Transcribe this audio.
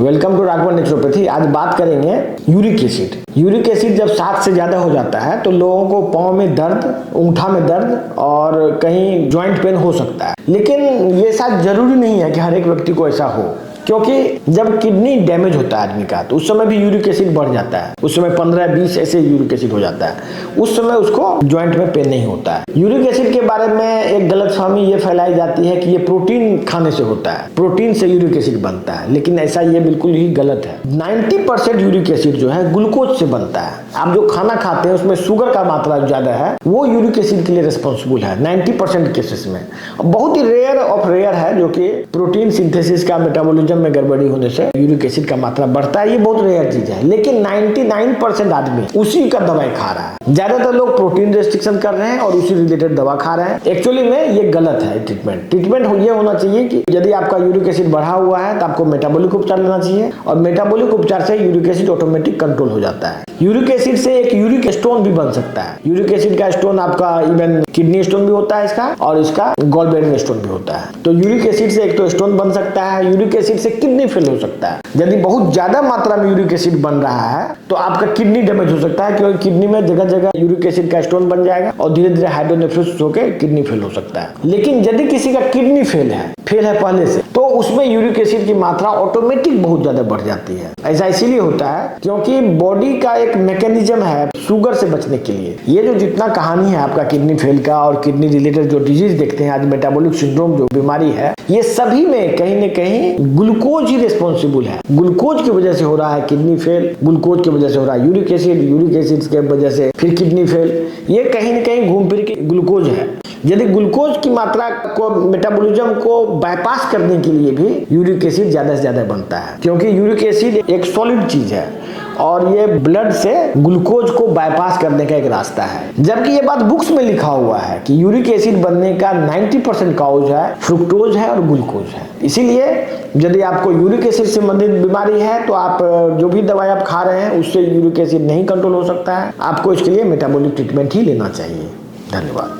Welcome to Raghavan naturopathy. आज बात करेंगे यूरिक एसिड। यूरिक एसिड जब 7 से ज्यादा हो जाता है तो लोगों को पाँव में दर्द, अंगूठा में दर्द और कहीं जॉइंट पेन हो सकता है। लेकिन ये शायद जरूरी नहीं है कि हर एक व्यक्ति को ऐसा हो, क्योंकि जब किडनी डैमेज होता है आदमी का तो उस समय भी यूरिक एसिड बढ़ जाता है। उस समय 15-20 ऐसे यूरिक एसिड हो जाता है। उस समय उसको जॉइंट में पेन नहीं होता है। यूरिक एसिड के बारे में एक गलतफहमी ये फैलाई जाती है कि ये प्रोटीन खाने से होता है, प्रोटीन से यूरिक एसिड बनता है, लेकिन ऐसा ये बिल्कुल ही गलत है। 90% यूरिक एसिड जो है ग्लूकोज से बनता है। आप जो खाना खाते हैं उसमें शुगर का मात्रा ज्यादा है, वो यूरिक एसिड के लिए रिस्पॉन्सिबल है 90% केसेस में। बहुत ही रेयर ऑफ रेयर है जो कि प्रोटीन सिंथेसिस का मेटाबॉलिज्म में गड़बड़ी होने से यूरिक एसिड का मात्रा बढ़ता है। ये बहुत रेयर चीज है, लेकिन 99% आदमी उसी का दवाई खा रहा है। ज्यादातर लोग प्रोटीन रेस्ट्रिक्शन कर रहे हैं और उसी रिलेटेड दवा खा रहे हैं। एक्चुअली में ये गलत है। ट्रीटमेंट ये होना चाहिए कि यदि आपका यूरिक एसिड बढ़ा हुआ है तो आपको मेटाबॉलिक उपचार लेना चाहिए, और मेटाबॉलिक उपचार से यूरिक एसिड ऑटोमेटिक कंट्रोल हो जाता है। यूरिक एसिड से एक यूरिक स्टोन भी बन सकता है। यूरिक एसिड का स्टोन आपका इवन किडनी स्टोन भी होता है इसका, और इसका गॉल ब्लैडर स्टोन भी होता है। तो यूरिक एसिड से एक तो स्टोन बन सकता है, यूरिक एसिड से किडनी फेल हो सकता है। यदि बहुत ज्यादा मात्रा में यूरिक एसिड बन रहा है तो आपका किडनी डैमेज हो सकता है, क्योंकि किडनी में जगह जगह यूरिक एसिड का स्टोन बन जाएगा और धीरे धीरे हाइड्रोनेफ्रोसिस होकर किडनी फेल हो सकता है। लेकिन यदि किसी का किडनी फेल है पहले से, तो उसमें यूरिक एसिड की मात्रा ऑटोमेटिक बहुत ज्यादा बढ़ जाती है। ऐसा इसीलिए होता है क्योंकि बॉडी का एक मैकेनिज्म है शुगर से बचने के लिए। ये जो जितना कहानी है आपका किडनी फेल का और किडनी रिलेटेड जो डिजीज देखते हैं आज, मेटाबॉलिक सिंड्रोम जो बीमारी है, ये सभी में कहीं न कहीं ग्लूकोज ही रिस्पॉन्सिबल है। ग्लूकोज की वजह से हो रहा है किडनी फेल, ग्लूकोज की वजह से हो रहा है यूरिक एसिड की वजह से फिर किडनी फेल। ये कहीं न कहीं घूम फिर के ग्लूकोज है। यदि ग्लूकोज की मात्रा को, मेटाबॉलिज्म को बाईपास करने के लिए भी यूरिक एसिड ज्यादा से ज्यादा बनता है, क्योंकि यूरिक एसिड एक सॉलिड चीज है और ये ब्लड से ग्लूकोज को बाईपास करने का एक रास्ता है। जबकि ये बात बुक्स में लिखा हुआ है कि यूरिक एसिड बनने का 90% कॉज है फ्रुक्टोज है और ग्लूकोज है। इसीलिए यदि आपको यूरिक एसिड से संबंधित बीमारी है तो आप जो भी दवाई आप खा रहे हैं उससे यूरिक एसिड नहीं कंट्रोल हो सकता है। आपको इसके लिए मेटाबॉलिक ट्रीटमेंट ही लेना चाहिए। धन्यवाद।